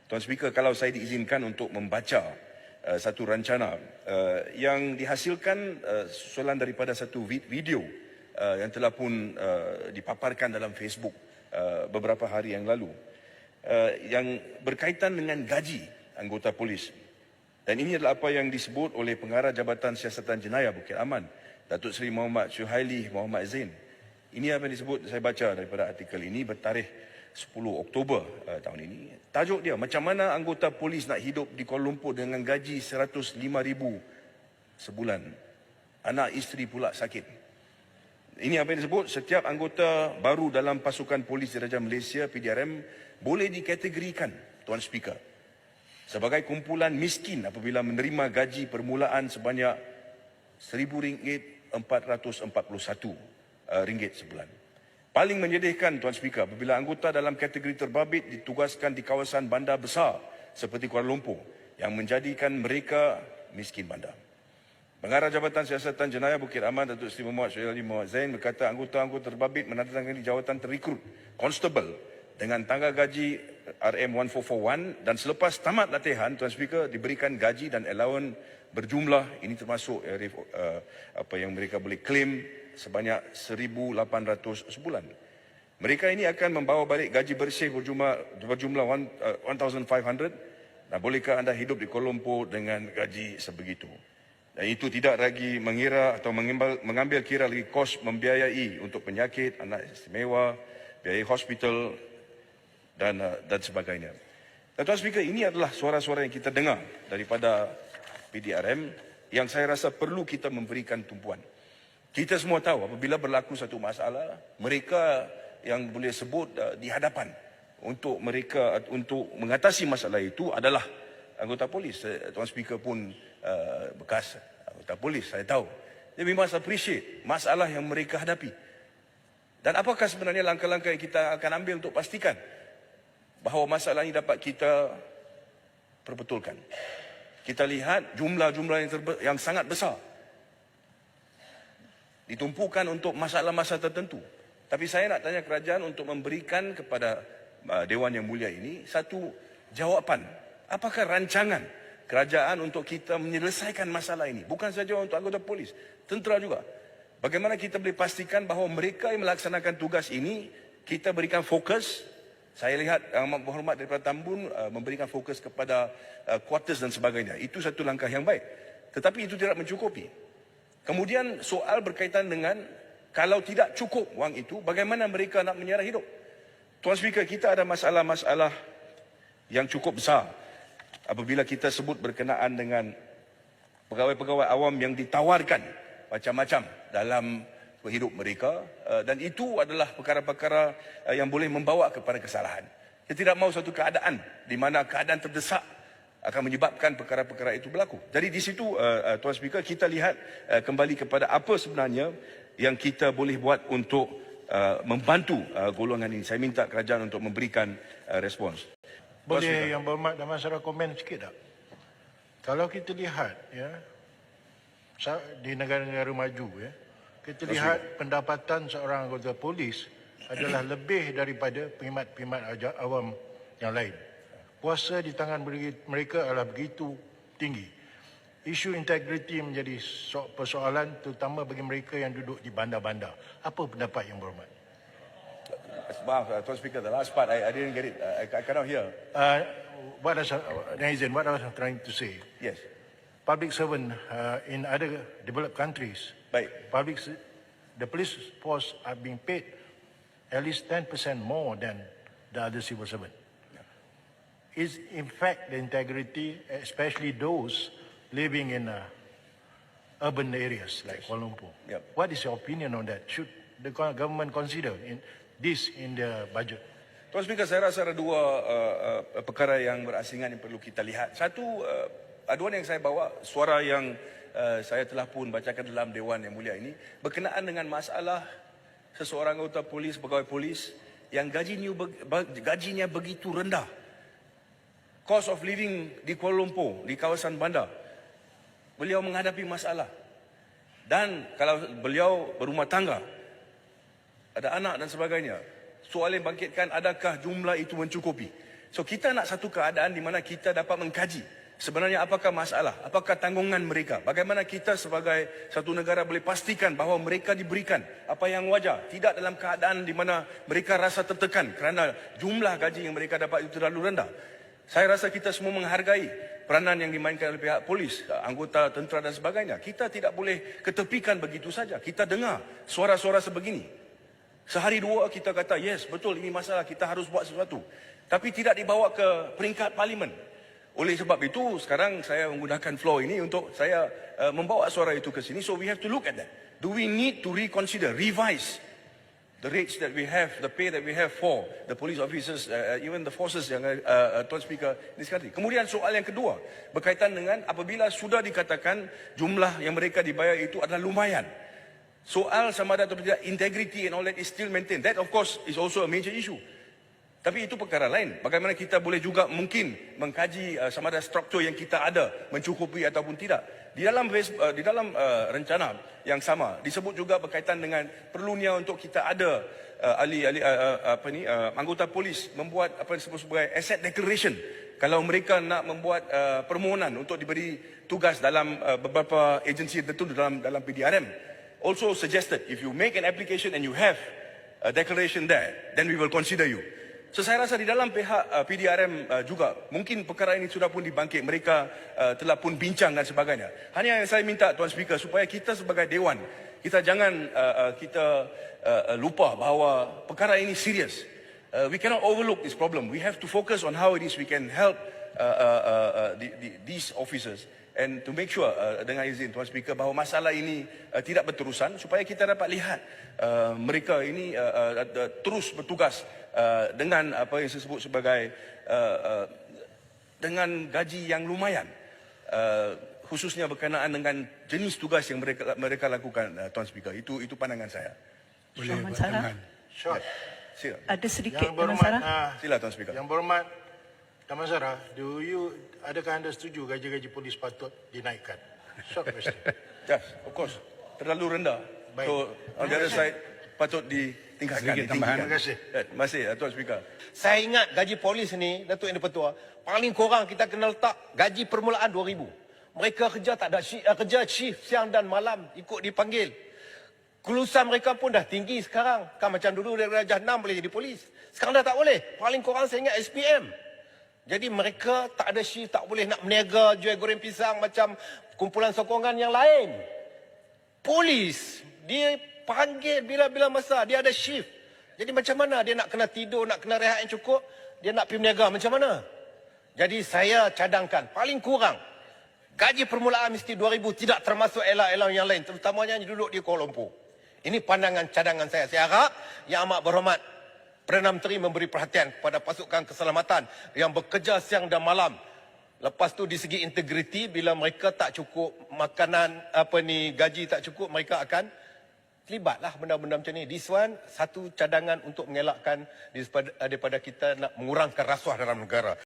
Tuan Speaker, kalau saya diizinkan untuk membaca satu rancana yang dihasilkan susulan daripada satu video yang telah pun dipaparkan dalam Facebook beberapa hari yang lalu, yang berkaitan dengan gaji anggota polis. Dan ini adalah apa yang disebut oleh Pengarah Jabatan Siasatan Jenayah Bukit Aman, Datuk Seri Muhammad Syuhaili Muhammad Zain. Ini apa yang disebut, saya baca daripada artikel ini bertarikh 10 Oktober tahun ini. Tajuk dia, macam mana anggota polis nak hidup di Kuala Lumpur dengan gaji 105,000 sebulan. Anak isteri pula sakit. Ini apa yang disebut, setiap anggota baru dalam pasukan polis diraja Malaysia PDRM boleh dikategorikan, Tuan Speaker, sebagai kumpulan miskin apabila menerima gaji permulaan sebanyak RM1,441 sebulan. Paling menyedihkan, Tuan Speaker, apabila anggota dalam kategori terbabit ditugaskan di kawasan bandar besar seperti Kuala Lumpur yang menjadikan mereka miskin bandar. Pengarah Jabatan Siasatan Jenayah Bukit Aman, Datuk Seri Muhammad Syuhaili Muhammad Zain berkata anggota-anggota terbabit menandatangani jawatan terrekrut constable dengan tangga gaji RM1441 dan selepas tamat latihan, Tuan Speaker, diberikan gaji dan allowance berjumlah, ini termasuk apa yang mereka boleh claim, sebanyak 1,800 sebulan. Mereka ini akan membawa balik gaji bersih berjumlah 1,500. Dan bolehkah anda hidup di Kuala Lumpur dengan gaji sebegitu? Dan itu tidak lagi mengira atau mengambil kira lagi kos membiayai untuk penyakit, anak istimewa, biaya hospital dan sebagainya. Dan Tuan Speaker, ini adalah suara-suara yang kita dengar daripada PDRM yang saya rasa perlu kita memberikan tumpuan. Kita semua tahu apabila berlaku satu masalah, mereka yang boleh sebut di hadapan untuk mengatasi masalah itu adalah anggota polis. Tuan Speaker pun bekas anggota polis, saya tahu. Jadi we must appreciate masalah yang mereka hadapi. Dan apakah sebenarnya langkah-langkah yang kita akan ambil untuk pastikan bahawa masalah ini dapat kita perbetulkan. Kita lihat jumlah-jumlah yang sangat besar ditumpukan untuk masalah-masalah tertentu. Tapi saya nak tanya kerajaan untuk memberikan kepada Dewan Yang Mulia ini satu jawapan. Apakah rancangan kerajaan untuk kita menyelesaikan masalah ini? Bukan saja untuk anggota polis, tentera juga. Bagaimana kita boleh pastikan bahawa mereka yang melaksanakan tugas ini, kita berikan fokus. Saya lihat Amat Berhormat daripada Tambun memberikan fokus kepada quarters dan sebagainya. Itu satu langkah yang baik. Tetapi itu tidak mencukupi. Kemudian soal berkaitan dengan kalau tidak cukup wang itu, bagaimana mereka nak menyerah hidup? Tuan Speaker, kita ada masalah-masalah yang cukup besar apabila kita sebut berkenaan dengan pegawai-pegawai awam yang ditawarkan macam-macam dalam hidup mereka, dan itu adalah perkara-perkara yang boleh membawa kepada kesalahan. Kita tidak mahu satu keadaan di mana keadaan terdesak akan menyebabkan perkara-perkara itu berlaku. Jadi di situ, Tuan Speaker, kita lihat kembali kepada apa sebenarnya yang kita boleh buat untuk membantu golongan ini. Saya minta kerajaan untuk memberikan respons. Boleh Yang Berhormat dan masyarakat komen sikit tak? Kalau kita lihat di negara-negara maju, kita lihat pendapatan seorang anggota polis adalah lebih daripada perkhidmat-perkhidmat awam yang lain. Kuasa di tangan mereka adalah begitu tinggi. Isu integriti menjadi persoalan terutama bagi mereka yang duduk di bandar-bandar. Apa pendapat Yang Berhormat? Maaf, Tuan Speaker, the last part, I didn't get it. I cannot hear. What I was trying to say. Yes. Public servant in other developed countries, Baik. the police force are being paid at least 10% more than the other civil servant. Is in fact the integrity, especially those living in urban areas like Kuala Lumpur. Yep. What is your opinion on that? Should the government consider in their budget? Tuan Speaker, saya rasa ada dua perkara yang berasingan yang perlu kita lihat. Satu, aduan yang saya bawa, suara yang saya telah pun bacakan dalam Dewan Yang Mulia ini, berkenaan dengan masalah seseorang anggota polis, pegawai polis yang gajinya begitu rendah. Cost of living di Kuala Lumpur, di kawasan bandar, beliau menghadapi masalah. Dan kalau beliau berumah tangga, ada anak dan sebagainya, soal yang bangkitkan, adakah jumlah itu mencukupi? So kita nak satu keadaan di mana kita dapat mengkaji sebenarnya apakah masalah, apakah tanggungan mereka, bagaimana kita sebagai satu negara boleh pastikan bahawa mereka diberikan apa yang wajar, tidak dalam keadaan di mana mereka rasa tertekan kerana jumlah gaji yang mereka dapat itu terlalu rendah. Saya rasa kita semua menghargai peranan yang dimainkan oleh pihak polis, anggota tentera dan sebagainya. Kita tidak boleh ketepikan begitu saja. Kita dengar suara-suara sebegini. Sehari dua kita kata, yes, betul ini masalah, kita harus buat sesuatu. Tapi tidak dibawa ke peringkat parlimen. Oleh sebab itu, sekarang saya menggunakan floor ini untuk saya membawa suara itu ke sini. So we have to look at that. Do we need to reconsider, revise the rates that we have, the pay that we have for the police officers, even the forces yang Tuan Speaker in this country. Kemudian soal yang kedua, berkaitan dengan apabila sudah dikatakan jumlah yang mereka dibayar itu adalah lumayan. Soal sama ada atau tidak integrity and all that is still maintained. That of course is also a major issue. Tapi itu perkara lain. Bagaimana kita boleh juga mungkin mengkaji sama ada struktur yang kita ada mencukupi ataupun tidak. Di dalam rencana yang sama disebut juga berkaitan dengan perlunya untuk kita ada anggota polis membuat apa yang disebut sebagai asset declaration. Kalau mereka nak membuat permohonan untuk diberi tugas dalam beberapa agensi tertentu dalam PDRM. Also suggested if you make an application and you have a declaration there, then we will consider you. So saya rasa di dalam pihak PDRM juga mungkin perkara ini sudah pun dibangkit, mereka telah pun bincang dan sebagainya. Hanya yang saya minta Tuan Speaker supaya kita sebagai Dewan, kita jangan lupa bahawa perkara ini serius. We cannot overlook this problem. We have to focus on how it is we can help these officers and to make sure dengan izin Tuan Speaker bahawa masalah ini tidak berterusan supaya kita dapat lihat mereka ini terus bertugas dengan apa yang disebut sebagai dengan gaji yang lumayan, khususnya berkenaan dengan jenis tugas yang mereka lakukan. Tuan Speaker, itu pandangan saya. Boleh Ahmad Sarah. bertangan. Short. Sila. Ada sedikit Yang Ahmad berhormat, Sarah. Sila Tuan Speaker. Yang berhormat, Taman Sarah, adakah anda setuju gaji-gaji polis patut dinaikkan? Short question. Yes, of course. Terlalu rendah. Baik. So on the other side patut ditingkatkan. Sedikit tambahan. ditinggikan. Terima kasih. Terima kasih Tuan Speaker. Saya ingat gaji polis ni, Datuk Yang di-Pertua, paling kurang kita kena letak gaji permulaan 2,000. Mereka kerja tak ada kerja shift siang dan malam, ikut dipanggil. Kelulusan mereka pun dah tinggi sekarang. Kan macam dulu darjah 6 boleh jadi polis. Sekarang dah tak boleh. Paling kurang saya ingat SPM. Jadi mereka tak ada shift, tak boleh nak berniaga, jual goreng pisang macam kumpulan sokongan yang lain. Polis, dia panggil bila-bila masa, dia ada shift. Jadi macam mana dia nak kena tidur, nak kena rehat yang cukup, dia nak pergi berniaga macam mana? Jadi saya cadangkan, paling kurang, gaji permulaan mesti 2,000, tidak termasuk elang-elang yang lain, terutamanya yang duduk di Kuala Lumpur. Ini pandangan cadangan saya. Saya harap Yang Amat Berhormat Perdana Menteri memberi perhatian kepada pasukan keselamatan yang bekerja siang dan malam. Lepas tu di segi integriti, bila mereka tak cukup makanan, gaji tak cukup, mereka akan terlibatlah benda-benda macam ni. This one, satu cadangan untuk mengelakkan daripada kita nak mengurangkan rasuah dalam negara.